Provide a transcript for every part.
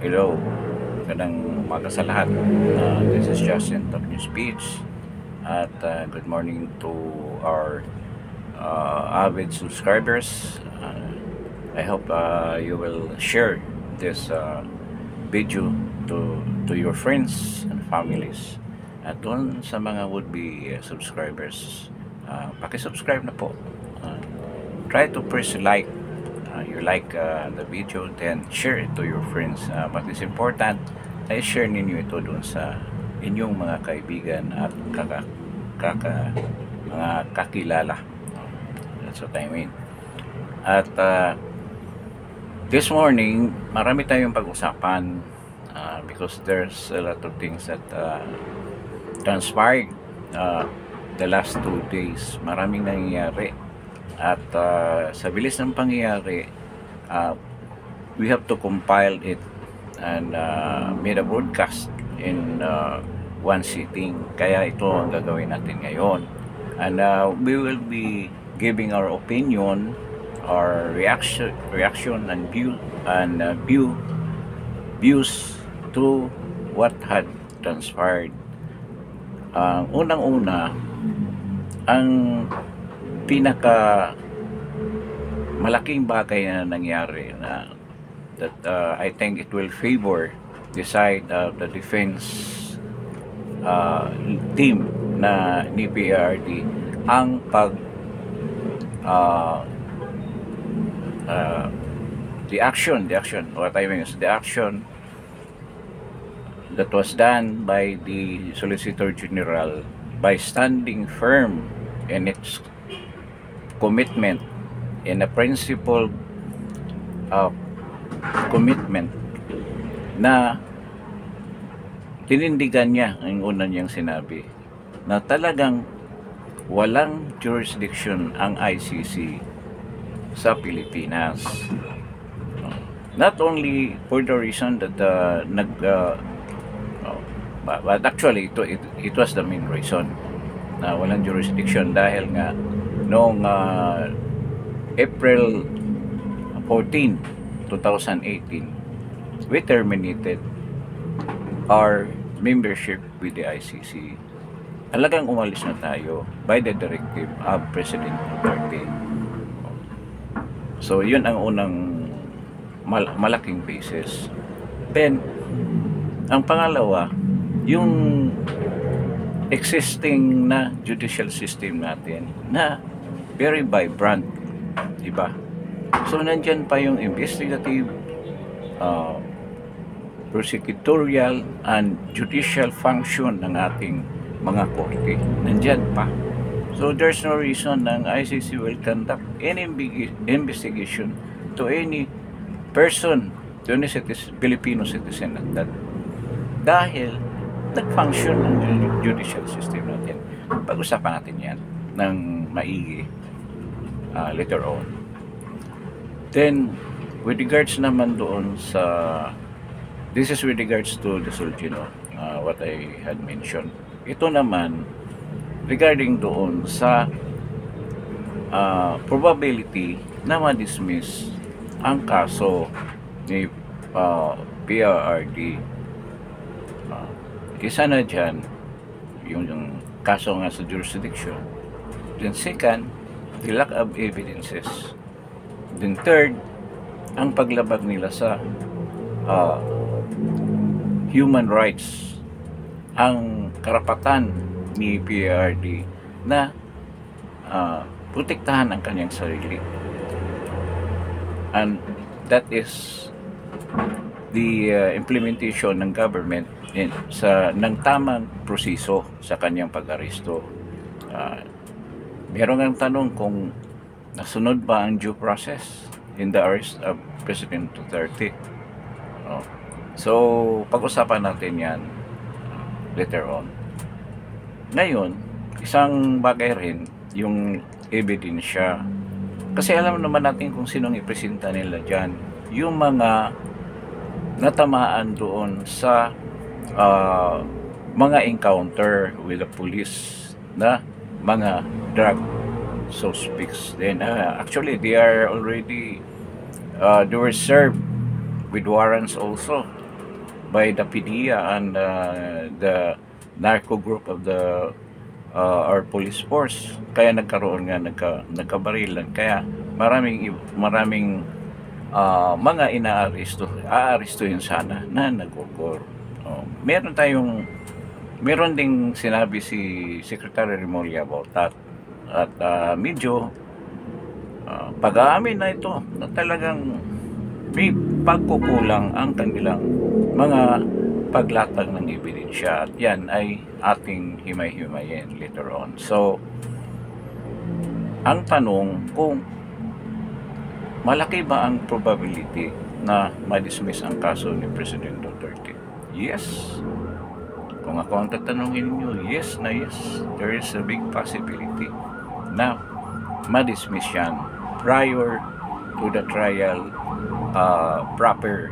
Hello, magandang umaga sa lahat. This is Justin, Top News Speech. At good morning to our avid subscribers. I hope you will share this video to your friends and families. At doon sa mga would-be subscribers, paki-subscribe na po. Try to press like. You like the video, then share it to your friends. But it's important na i-share ninyo ito doon sa inyong mga kaibigan at mga kakilala. That's what I mean. At this morning, marami tayong pag-usapan because there's a lot of things that transpired the last 2 days. Maraming nangyayari. At sa bilis ng pangyayari, we have to compile it and made a broadcast in one sitting. Kaya ito ang gagawin natin ngayon. And we will be giving our opinion, our reaction and views to what had transpired. Unang-una, ang pinaka malaking bagay na nangyari na that I think it will favor the side of the defense team na ni PRD ang the action what I mean is the action that was done by the Solicitor General by standing firm in its commitment in a principle commitment na tinindigan niya ang una niyang sinabi na talagang walang jurisdiction ang ICC sa Pilipinas. Not only for the reason that but actually it was the main reason na walang jurisdiction dahil nga noong April 14, 2018, we terminated our membership with the ICC. Talagang umalis na tayo by the directive of President Duterte. So yun ang unang malaking basis. Then, ang pangalawa, yung existing na judicial system natin na very vibrant, diba? So nandyan pa yung investigative, prosecutorial and judicial function ng ating mga korte. Nandyan pa. So there's no reason ng ICC will conduct any investigation to any person, to any Filipino citizen at that. Dahil nag-function ng judicial system natin. Pag-usapan natin yan ng maigi later on. Then, with regards naman doon sa, this is with regards to the Solgino, what I had mentioned. Ito naman, regarding doon sa probability na ma-dismiss ang kaso ni PRRD. Isa na dyan, yung kaso nga sa jurisdiction. Then second, the lack of evidences. Then third, ang paglabag nila sa human rights, ang karapatan ni PRD na protektahan ang kanyang sarili. And that is the implementation ng government ng tamang proseso sa kanyang pag-aresto. Meron ang tanong kung nasunod ba ang due process in the arrest of President Duterte. So, pag-usapan natin yan later on. Ngayon, isang bagay rin yung ebidensya. Kasi alam naman natin kung sinong ipresenta nila dyan. Yung mga natamaan doon sa mga encounter with the police na mga drug suspects. Then actually they are already they were served with warrants also by the PDEA and the narco group of the our police force. Kaya nagkaroon nga nagkabarilan. Kaya maraming mga aarestuhin sana na nagugor. Meron ding sinabi si Secretary Remulla about that. At medyo pag-aamin na ito na talagang may pagkukulang ang kanilang mga paglatag ng ebidensya, at yan ay ating himay-himayin later on. So, ang tanong kung malaki ba ang probability na ma-dismiss ang kaso ni President Duterte? Yes. Kung ako ang tatanungin niyo, yes na yes. There is a big possibility na ma-dismiss yan prior to the trial proper.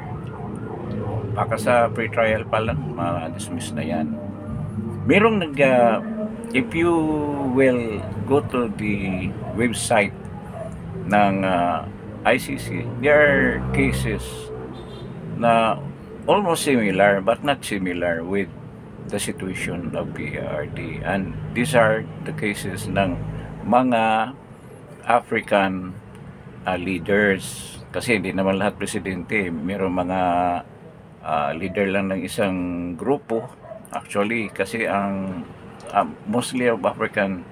Baka sa pre-trial pa lang ma-dismiss na yan. Merong if you will go to the website ng ICC, there are cases na almost similar but not similar with the situation of PRRD, and these are the cases ng mga African leaders, kasi hindi naman lahat presidente. Mayroong mga leader lang ng isang grupo. Actually, kasi ang mostly of African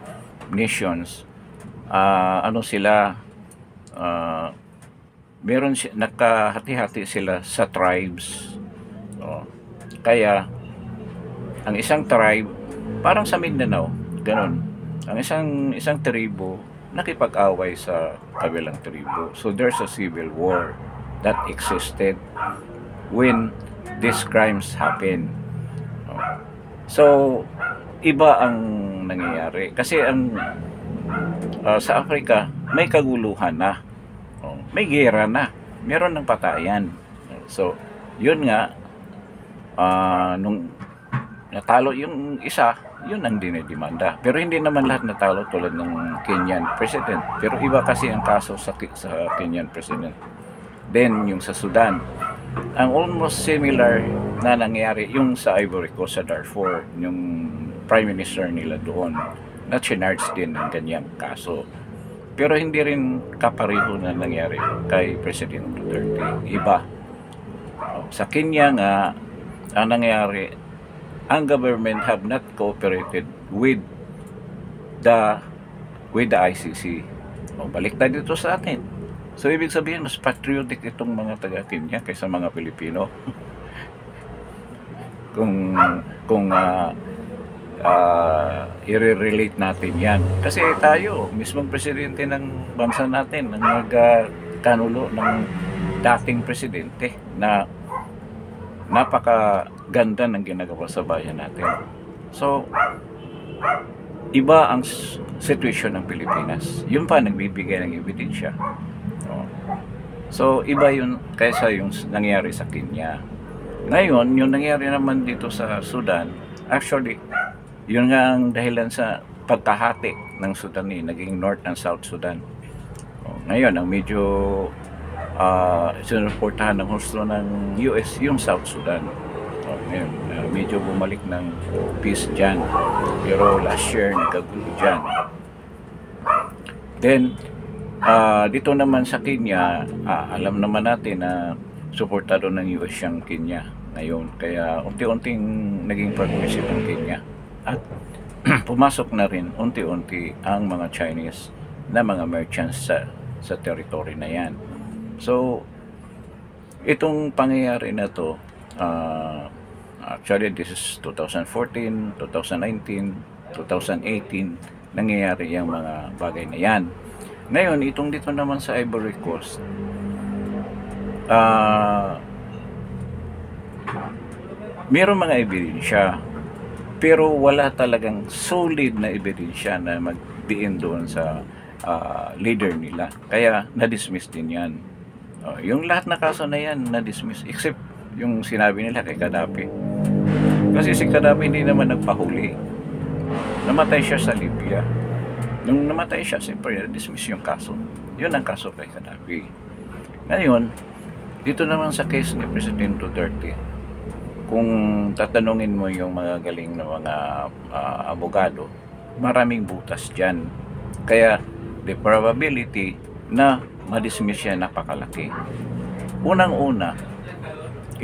nations, sila, nakahati-hati sila sa tribes. Kaya ang isang tribe, parang sa Mindanao, ganun. Ang isang tribo nakipag-away sa kabilang tribo. So there's a civil war that existed when these crimes happen. So iba ang nangyayari kasi sa Africa may kaguluhan na, may gera na, meron ng patayan. So yun nga, nung natalo yung isa, yun ang dinidemanda. Pero hindi naman lahat natalo tulad ng Kenyan president. Pero iba kasi ang kaso sa Kenyan president. Then yung sa Sudan, ang almost similar na nangyari yung sa Ivory Coast, sa Darfur, yung prime minister nila doon, na chinarge din ng ganyang kaso. Pero hindi rin kapareho na nangyari kay President Duterte. Iba. Sa Kenya nga, ang nangyari, ang government have not cooperated with the ICC. Balik tayo dito sa atin. So ibig sabihin, mas patriotic itong mga taga-Kenya kaysa mga Pilipino. kung i-relate natin yan. Kasi tayo, mismong presidente ng bansa natin, ang nagkanulo ng dating presidente na napakaganda ng ginagawa sa bayan natin. So, iba ang situation ng Pilipinas. Yun pa nagbibigay ng ebidensya. So, iba yun kaysa yung nangyari sa Kenya. Ngayon, yung nangyari naman dito sa Sudan, actually, yun nga ang dahilan sa pagkahati ng Sudan, naging North and South Sudan. Ngayon, ang medyo sinuportahan ng husto ng US yung South Sudan. Ngayon, medyo bumalik ng peace dyan. Pero last year, nagkagulo dyan. Then, dito naman sa Kenya, alam naman natin na suportado ng US yung Kenya ngayon. Kaya unti-unting naging progressive ang Kenya. At pumasok na rin unti-unti ang mga Chinese na mga merchants sa territory na yan. So, itong pangyayari na to, actually this is 2014, 2019, 2018, nangyayari yung mga bagay na yan. Ngayon, itong dito naman sa Ivory Coast, mayroong mga ebidensya, pero wala talagang solid na ebidensya na magdiin doon sa leader nila. Kaya, na-dismiss din yan. Yung lahat na kaso na yan, na-dismiss, except yung sinabi nila kay Gaddafi. Kasi si Gaddafi hindi naman nagpahuli. Namatay siya sa Libya. Nung namatay siya, siyempre, na-dismiss yung kaso. Yun ang kaso kay Gaddafi. Ngayon, dito naman sa case ni President Duterte, kung tatanungin mo yung mga galing na mga abogado, maraming butas dyan. Kaya the probability na ma-dismiss siya napakalaki. Unang-una,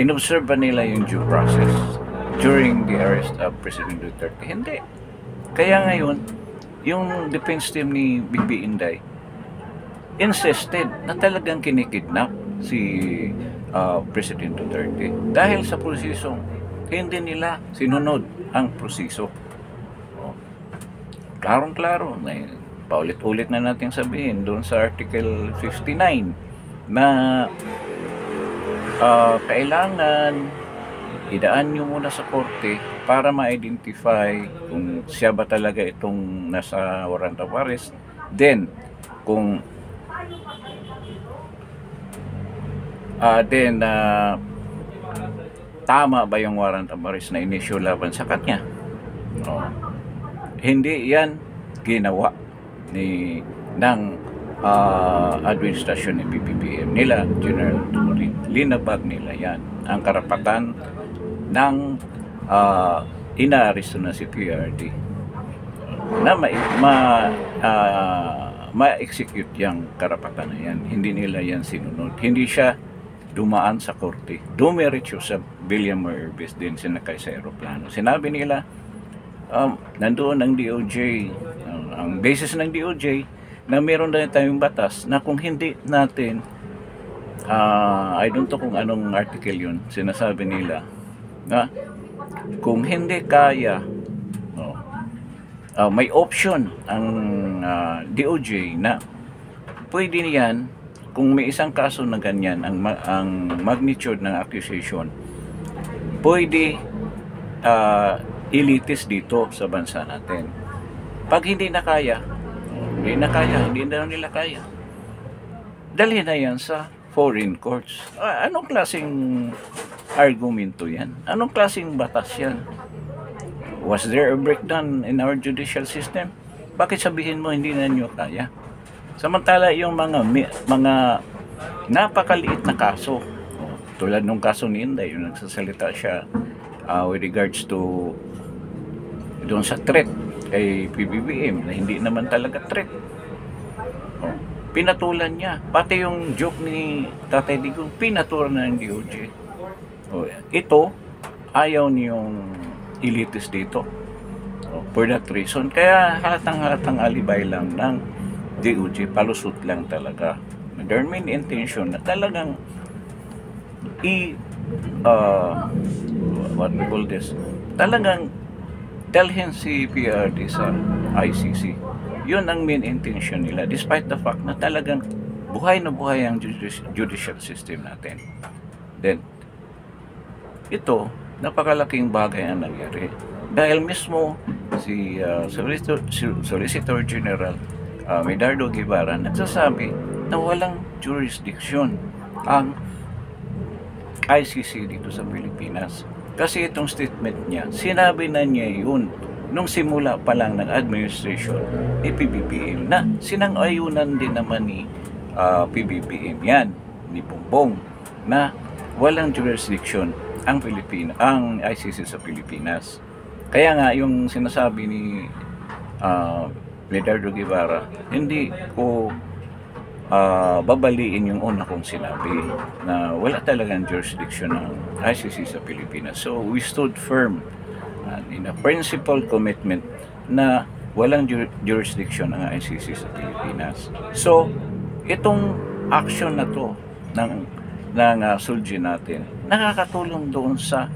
inobserve ba nila yung due process during the arrest of President Duterte? Hindi. Kaya ngayon, yung defense team ni Bibi Inday insisted na talagang kinikidnap si President Duterte dahil sa prosesong hindi nila sinunod ang proseso. Klarong-klaro, paulit-ulit na natin sabihin doon sa Article 59 na kailangan idaan nyo muna sa korte para ma-identify kung siya ba talaga itong nasa warrant of arrest. Then, kung tama ba yung warrant of arrest na inisyu laban sa kanya. Hindi yan ginawa ng administrasyon ng BBM nila, General Turing. Linabag nila yan ang karapatan ng inaaresto na si PRD na ma-execute yung karapatan na yan. Hindi nila yan sinunod. Hindi siya dumaan sa korte. Dumiretso sa Villamor Air Base din, sinakay sa aeroplano. Sinabi nila, nandoon ang DOJ, ang basis ng DOJ, na meron na tayong batas na kung hindi natin, I don't know kung anong article yun, sinasabi nila, na kung hindi kaya, may option ang DOJ na pwede niyan, kung may isang kaso na ganyan, ang magnitude ng accusation, pwede ilitis dito sa bansa natin. Pag hindi na kaya, hindi na nila kaya, dalhin na yan sa foreign courts. Anong klaseng argumento yan? Anong klaseng batas yan? Was there a breakdown in our judicial system? Bakit sabihin mo hindi na nyo kaya? Samantala yung mga napakaliit na kaso, tulad nung kaso ni Inday, yung nagsasalita siya with regards to doon sa threat kay PBBM na hindi naman talaga threat. Pinatulan niya. Pati yung joke ni Tatay Digong, pinatulan na ng DOJ. Ito, ayaw niyong ilitis dito. For that reason, kaya halatang alibay lang ng DOJ, palusot lang talaga. Their main intention na talagang what we call this, talagang dalhin si PRD sa ICC. Yun ang main intention nila, despite the fact na talagang buhay na buhay ang judicial system natin. Then, ito, napakalaking bagay ang nangyari. Dahil mismo si Solicitor General Medardo Guevara nagsasabi na walang jurisdiction ang ICC dito sa Pilipinas. Kasi itong statement niya, sinabi na niya yun nung simula pa lang ng administration ni PBBM na sinang-ayunan din naman ni PBBM yan, ni Bongbong, na walang jurisdiction ang ICC sa Pilipinas. Kaya nga yung sinasabi ni Medardo Guevara, hindi ko babaliin yung una kong sinabi na wala talagang jurisdiction ng ICC sa Pilipinas. So we stood firm in a principal commitment na walang jurisdiction ng ICC sa Pilipinas. So itong action na to ng SULG natin nakakatulong doon sa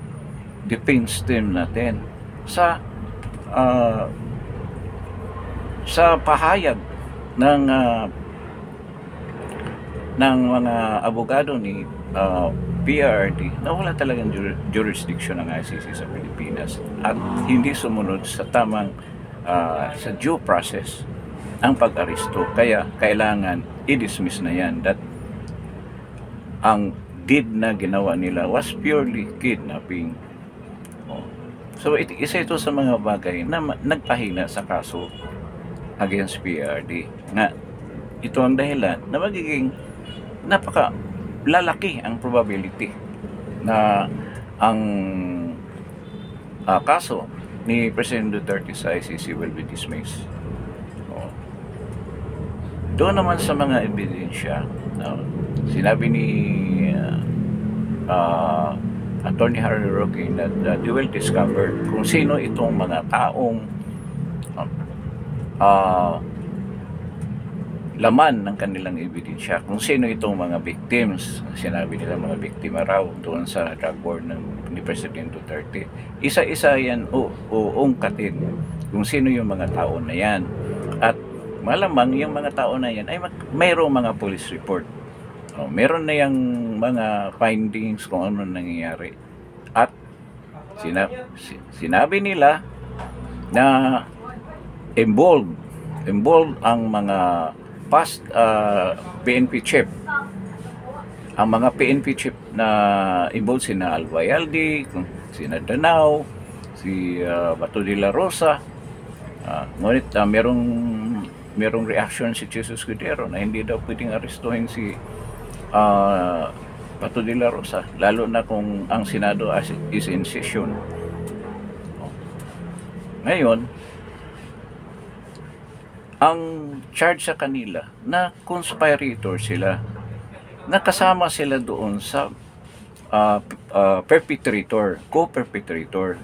defense team natin sa pahayag ng mga abogado ni PRD na wala talagang jurisdiction ng ICC sa Pilipinas at hindi sumunod sa tamang sa due process ang pag-aresto. Kaya kailangan i-dismiss na yan, that ang deed na ginawa nila was purely kidnapping. So isa ito sa mga bagay na nagpahina sa kaso against PRD, na ito ang dahilan na magiging napaka lalaki ang probability na ang kaso ni President Duterte sa ICC will be dismissed. Oh. Doon naman sa mga ebidensya, sinabi ni Attorney Harry Roque that they will discover kung sino itong mga taong laman ng kanilang ebidensya, kung sino itong mga victims. Sinabi nila mga biktima raw doon sa drug war ni President Duterte. Isa-isa yan uungkatin kung sino yung mga tao na yan, at malamang yung mga tao na yan ay mayroong mga police report. Meron na yung mga findings kung ano nangyayari, at sinabi nila na involved ang mga past PNP chief. Ang mga PNP chief na involved sina Albayalde, sina Danao, si Bato de la Rosa. Ngunit merong reaction si Jesus Cudero na hindi daw pwedeng arestuhin si Bato de la Rosa, lalo na kung ang Senado is in session. Ngayon, ang charge sa kanila na conspirator sila, nakasama sila doon sa perpetrator, co-perpetrator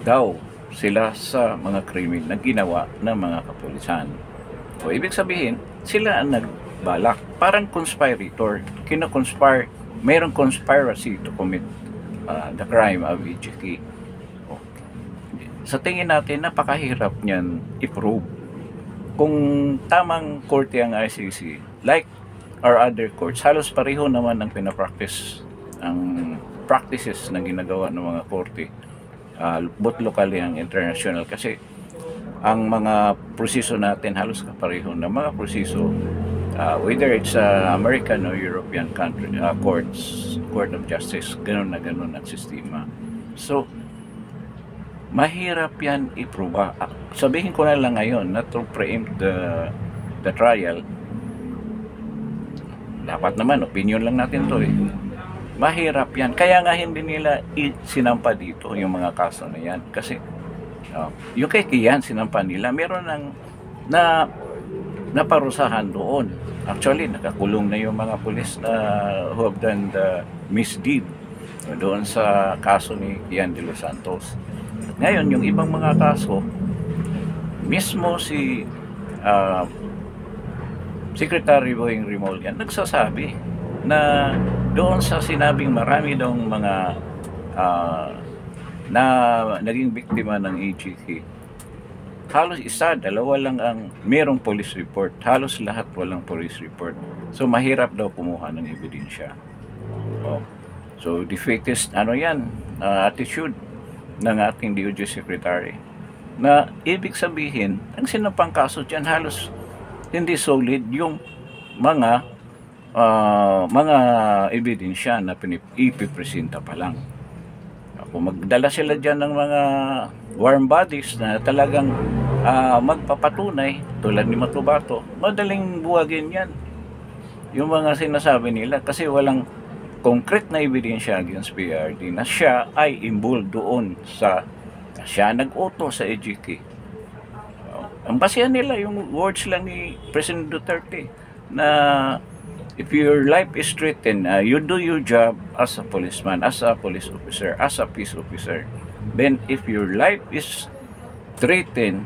daw sila sa mga krimen na ginawa ng mga kapulisan. So, ibig sabihin, sila ang nagbalak, parang conspirator, kino-conspire, mayroong conspiracy to commit the crime of EJK. Sa tingin natin, napakahirap niyan i-prove. Kung tamang korte ang ICC, like our other courts, halos pareho naman ang pinapractice, ang practices na ginagawa ng mga korte, both locally and international, kasi ang mga proseso natin halos kapareho ng mga proseso, whether it's American or European country, court of justice, ganun na ganun ang sistema. So, mahirap yan i-prove. Sabihin ko na lang ngayon, not to preempt the trial. Dapat naman, opinion lang natin to eh. Mahirap yan. Kaya nga hindi nila sinampa dito yung mga kaso na yan. Kasi yung kay Kian sinampa nila, meron na naparusahan doon. Actually, nakakulong na yung mga pulis na who have done the misdeed doon sa kaso ni Kian de los Santos. Ngayon, yung ibang mga kaso, mismo si Secretary Boying Rimulgan nagsasabi na doon sa sinabing marami daw mga na naging biktima ng EJK, halos isa, dalawa lang ang merong police report, halos lahat walang police report. So mahirap daw kumuha ng ebidensya. So defeatist attitude ng ating DOJ Secretary, na ibig sabihin ang sinampang kaso dyan halos hindi solid yung mga ebidensya na ipipresenta pa lang. Kung magdala sila dyan ng mga warm bodies na talagang magpapatunay tulad ni Matubato, madaling buwagin yan yung mga sinasabi nila, kasi walang concrete na ebidensya against PRD na siya ay involved doon siya nag-uto sa EJK. Ang basehan nila yung words lang ni President Duterte na if your life is threatened, you do your job as a policeman, as a police officer, as a peace officer. Then if your life is threatened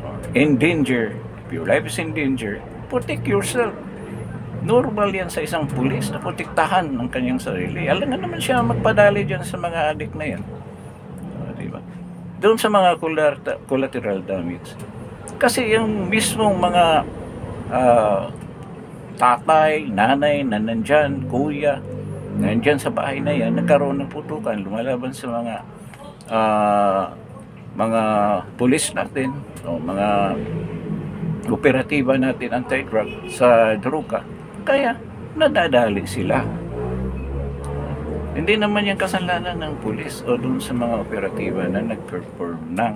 or in danger, if your life is in danger, protect yourself. Normal yan sa isang pulis na protektahan ng kanyang sarili. Alam nga naman siya magpadali dyan sa mga adik na yan. Diba? Doon sa mga collateral damage. Kasi yung mismong mga tatay, nanay na nandyan, kuya, nandyan sa bahay na yan, nagkaroon ng putukan, lumalaban sa mga pulis natin, o mga operatiba natin anti-drug sa droga. Kaya nadadali sila. Hindi naman yung kasalanan ng pulis o dun sa mga operatiba na nag-perform ng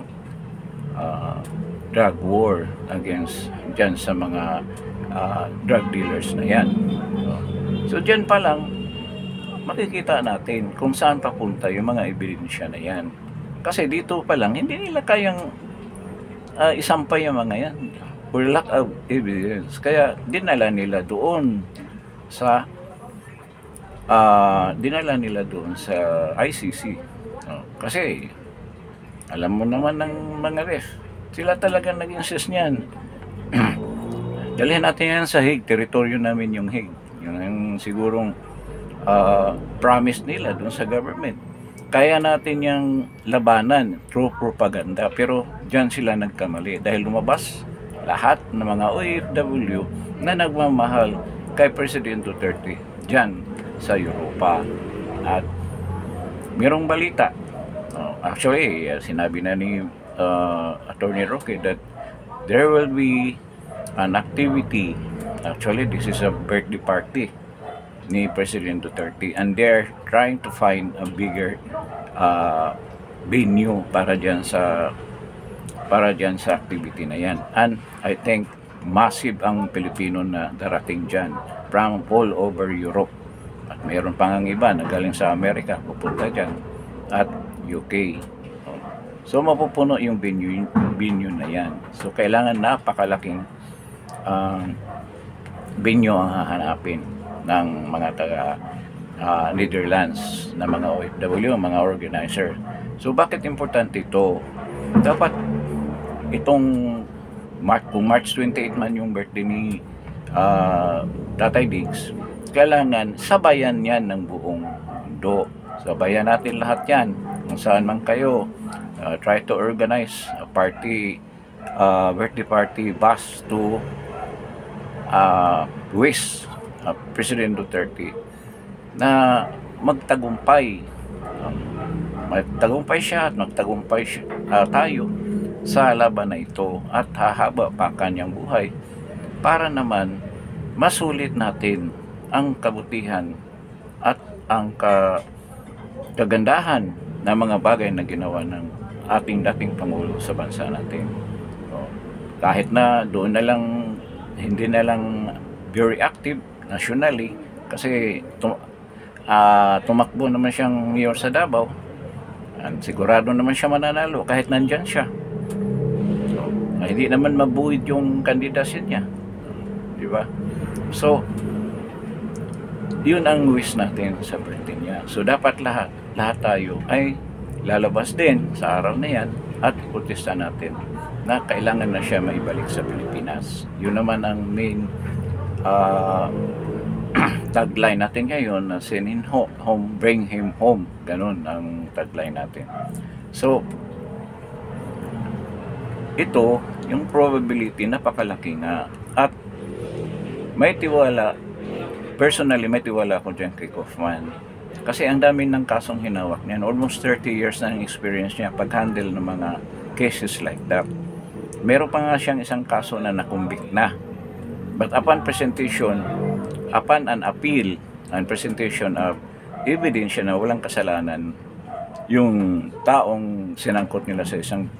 drug war against dyan sa mga drug dealers na yan. So dyan pa lang makikita natin kung saan papunta yung mga ebidensya na yan. Kasi dito pa lang, hindi nila kayang isampay yung mga yan for lack of evidence. Kaya dinala nila doon sa ICC. Kasi alam mo naman ng mga ref, sila talaga nag-insist niyan. Dalhin natin yan sa Hague, teritoryo namin yung Hague. Yun ang sigurong promise nila doon sa government. Kaya natin yung labanan through propaganda, pero dyan sila nagkamali dahil lumabas lahat ng mga OFW na nagmamahal kay President Duterte dyan sa Europa. At mayroong balita, actually sinabi na ni Attorney Roque that there will be an activity. Actually, this is a birthday party ni President Duterte, and they're trying to find a bigger venue para diyan sa activity na yan. And I think massive ang Pilipino na darating diyan from all over Europe, at mayroon pang iba na galing sa Amerika pupunta diyan, at UK. So mapupuno yung venue na yan. So kailangan napakalaking venue ang hahanapin ng mga taga Netherlands na mga OFW, mga organizer. So bakit importante ito? Dapat itong kung March 28 man yung birthday ni Tatay Diggs, kailangan sabayan yan ng buong mundo. Sabayan natin lahat yan. Kung saan man kayo, try to organize a party, birthday party bus to wish President Duterte na magtagumpay siya at magtagumpay tayo sa laban na ito, at hahaba pa kanyang buhay para naman masulit natin ang kabutihan at ang kagandahan ng mga bagay na ginawa ng ating dating Pangulo sa bansa natin. Kahit na doon na lang, hindi na lang very active nationally, kasi tumakbo naman siyang mayor sa Davao, at sigurado naman siya mananalo kahit nandyan siya. Hindi naman mabuhid yung kandidasin niya, di ba? So yun ang wish natin sa birthday niya. So dapat lahat tayo ay lalabas din sa araw na yan at protesta natin na kailangan na siya maibalik sa Pilipinas. Yun naman ang main tagline natin ngayon, na send him home, bring him home. Ganun ang tagline natin. So ito, yung probability napakalaki nga, at may tiwala, personally may tiwala ako dyan kay Kaufman, kasi ang dami ng kasong hinawak niyan. Almost 30 years na ang experience niya pag-handle ng mga cases like that. Meron pa nga siyang isang kaso na nakumbik na, but upon an appeal and presentation of evidence na walang kasalanan yung taong sinangkot nila sa isang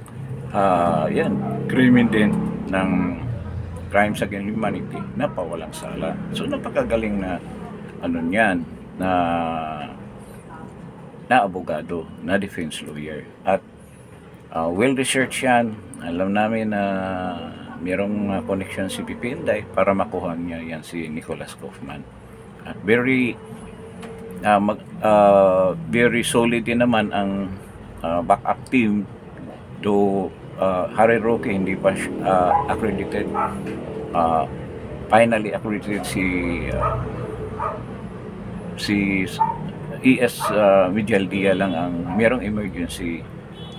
krimen din ng crimes against humanity, na pawalang sala. So napakagaling na niyan, na abogado, na defense lawyer, at well researched yan. Alam namin na mayroong connection si Pipi Inday para makuha niya yan si Nicholas Kaufman. At very solid din naman ang backup team, do Harry Roque hindi pa accredited. Finally accredited si ES Medialdia lang ang mayroong emergency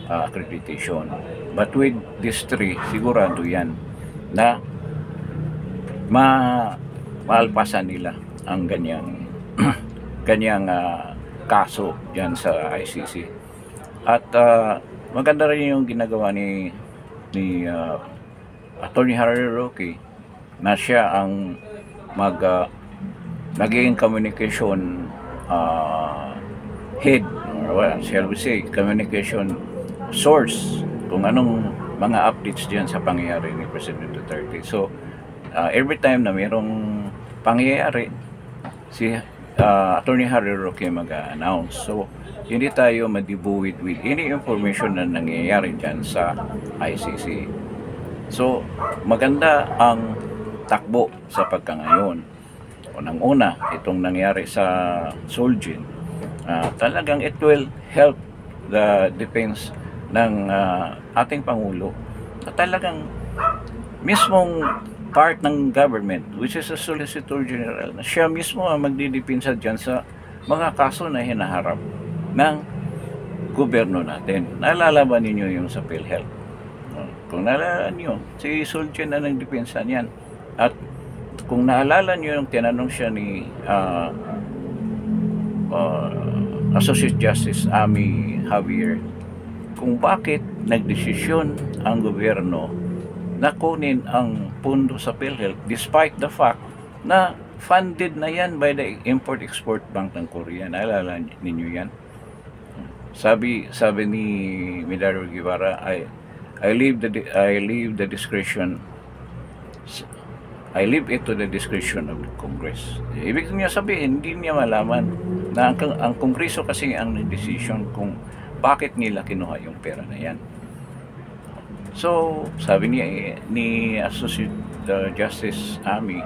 accreditation. But with these three, sigurado yan na maalpasan nila ang ganyang kaso yan sa ICC. At maganda rin yung ginagawa ni Attorney Harry Roque, na siya ang naging communication head, or what shall we say, communication source kung anong mga updates diyan sa pangyayari ni President Duterte. So every time na mayroong pangyayari, si Attorney Harry Roque mag-announce. So, hindi tayo madibuwid with any information na nangyayari dyan sa ICC. So, maganda ang takbo sa pagkangayon. Unang-una, itong nangyari sa Solgen, talagang it will help the defense ng ating Pangulo. Talagang mismong part ng government, which is a Solicitor General, na siya mismo ang magdidipinsa dyan sa mga kaso na hinaharap ng gobyerno natin. Naalala ba ninyo yung sa PhilHealth? Kung naalala nyo, si Solgen na nagdepensa niyan. At kung naalala nyo yung tinanong siya ni Associate Justice Amy Javier kung bakit nagdesisyon ang gobyerno na kunin ang pundo sa PhilHealth despite the fact na funded na yan by the Import-Export Bank ng Korea. Naalala ninyo yan? Sabi ni Midario Guevara, I leave the discretion, I leave it to the discretion of the Congress. Ibig niya sabihin, hindi niya malaman na ang Kongreso kasi ang decision kung bakit nila kinuha yung pera na yan. So, sabi niya ni Associate Justice Amy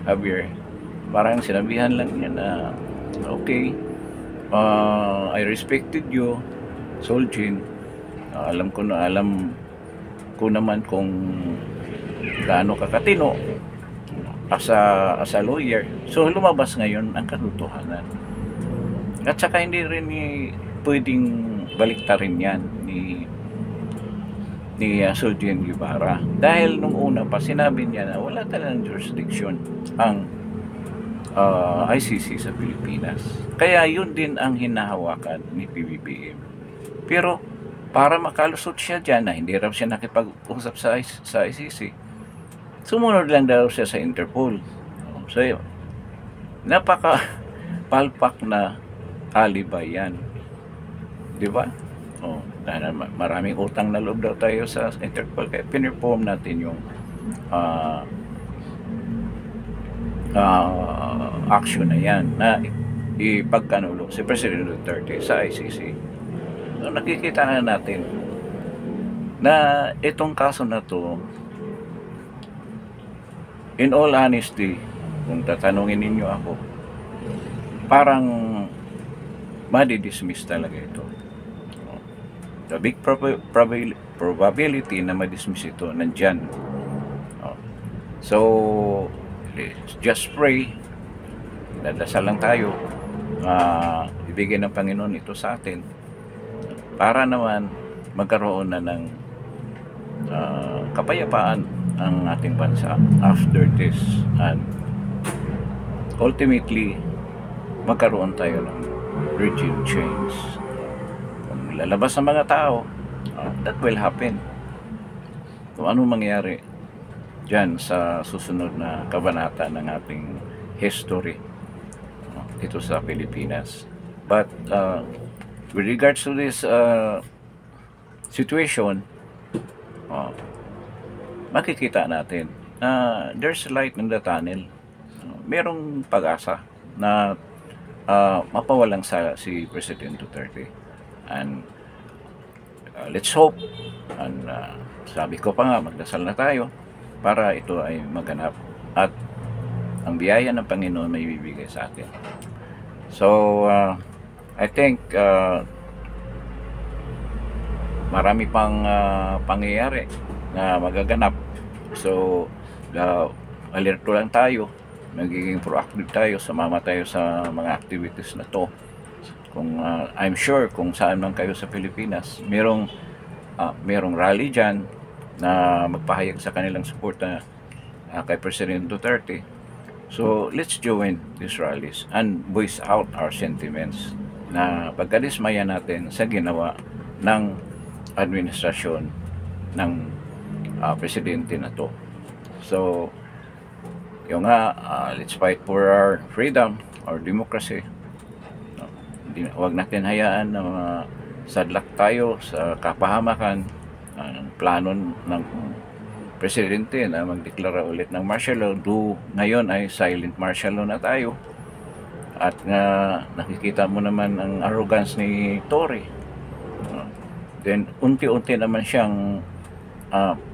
Javier, parang sinabihan lang niya na, okay, I respected you, Solgen. Alam ko naman kung gaano ka katino as a lawyer. So lumabas ngayon ang katotohanan. At saka hindi rin pwedeng baliktarin yan ni Solgen Guevara. Dahil nung una pa sinabi niya na wala talagang jurisdiction ang ICC sa Pilipinas. Kaya yun din ang hinahawakan ni PBBM. Pero para makalusot siya dyan na hindi raw siya nakipag-usap sa ICC, sumunod lang daw siya sa Interpol. So napaka-palpak na alibay yan. Di ba? Dahil maraming utang na loob daw tayo sa Interpol, kaya pinirform natin yung action na yan na ipagkanulo si President Duterte sa ICC. So, nakikita na natin na itong kaso na to, in all honesty, kung tatanungin ninyo ako, parang madidismiss talaga ito. The big probability na madismiss ito nandyan. So let's just pray, dadasal lang tayo, ibigay ng Panginoon ito sa atin para naman magkaroon na ng kapayapaan ang ating bansa after this, and ultimately magkaroon tayo ng regime change. Kung lalabas ang mga tao, that will happen. Kung anong mangyari dyan sa susunod na kabanata ng ating history dito sa Pilipinas. But with regards to this situation, makikita natin na there's light in the tunnel. Merong pag-asa na mapawalang sala si President Duterte. And let's hope, and sabi ko pa nga, magdasal na tayo para ito ay maganap at ang biyaya ng Panginoon may bibigay sa atin. So I think marami pang pangyayari na magaganap. So alerto lang tayo, magiging proactive tayo, sumama tayo sa mga activities na to. Kung I'm sure kung saan man kayo sa Pilipinas, merong rally dyan na magpahayag sa kanilang suporta kay President Duterte. So let's join these rallies and voice out our sentiments na pagkadismaya natin sa ginawa ng administrasyon ng presidente na to. So yung let's fight for our freedom, our democracy. Huwag natin hayaan na sadlak tayo sa kapahamakan ng plano ng presidente na magdeklara ulit ng martial law. Ngayon ay silent martial law na tayo. At nga nakikita mo naman ang arrogance ni Tory. Then unti-unti naman siyang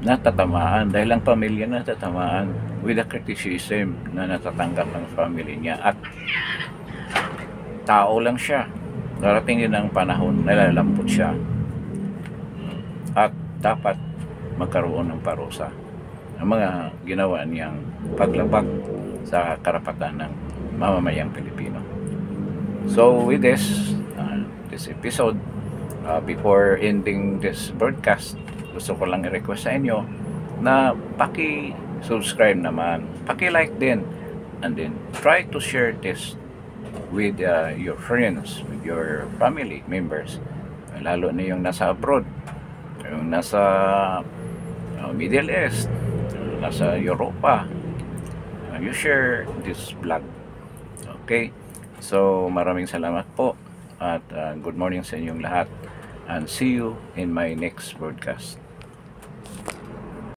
natatamaan dahil ang pamilya natatamaan with the criticism na natatanggap ng family niya, at tao lang siya. Darating din ang panahon na lalambot siya at dapat magkaroon ng parusa ang mga ginawa niyang paglabag sa karapatan ng mamamayang Pilipino. So with this episode, before ending this broadcast, gusto ko lang i-request sa inyo na paki-subscribe naman, paki-like din, and then try to share this with your friends, with your family members, lalo na yung nasa abroad, yung nasa Middle East, nasa Europa. You share this vlog. Okay, so maraming salamat po, at good morning sa inyong lahat, and see you in my next broadcast.